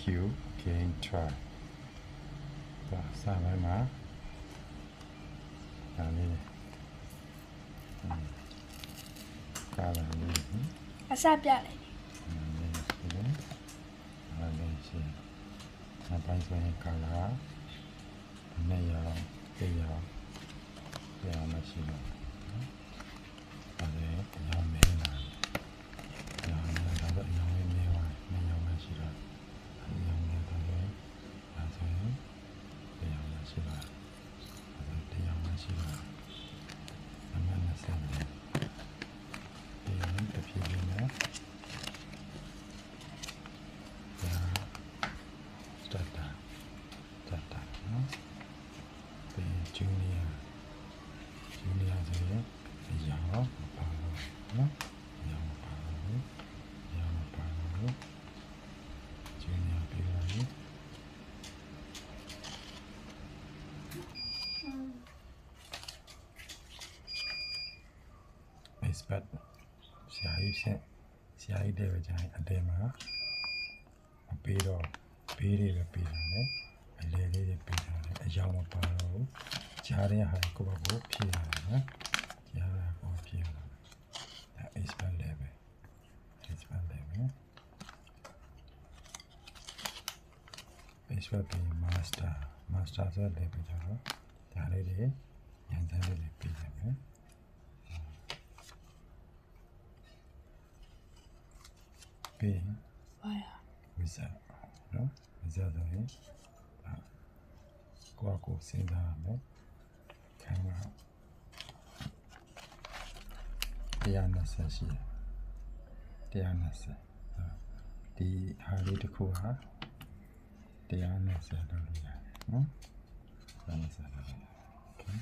you again try ဒါစာပိုင်းမှာဒါလေးကာလာလေး အစပြလိုက် နောက်ပိုင်းဆိုရင်ကာလာနဲ့ရောတေးရောတရားမရှိတော့ဒါလည်းရောင်းနေလာရောင်းနေတာတော့ရောင်းနေပါနေရောင်းမရှိတော့ရောင်းနေတော့ဒါဆိုရင်တရားမရှိတော့တရားမရှိတော့အမှန်နဲ့ဆက်တယ်ဒီနေ့တစ်ပြေးပြေးနဲ့junior ဆိုရင်အရာမပါတော့နော်အရာမပါတော့အရာမပါတော့ junior ပြီးပါပြီexpert ဆရာကြီးတဲ့ပဲကြာရင်အတဲမှာမပေးတော့ဘေးတွေပဲပေးတာလေအလဲလေးတွေပေးတာလေအရာမပါတော့ဘူးကြားရဟာကိုယ့်ဘာကိုဖြည့်ရတယ်နော်ကြားရကိုဖြည့်ရတယ်ဒါ expert level expertပြီး master ဆိုတဲ့ level ကျတော့ဒါလေးတွေရန်သားလေးတွေပြီးတယ်နော်ပြီး wizard နော် wizard ဆိုရင်ကိုယ်စဉ်းစားရမယ်ခံရ120ရှိတယ်120ဒီဟာလေးတစ်ခုဟာ120လောက်လို့ရတယ်နော်120လောက် okay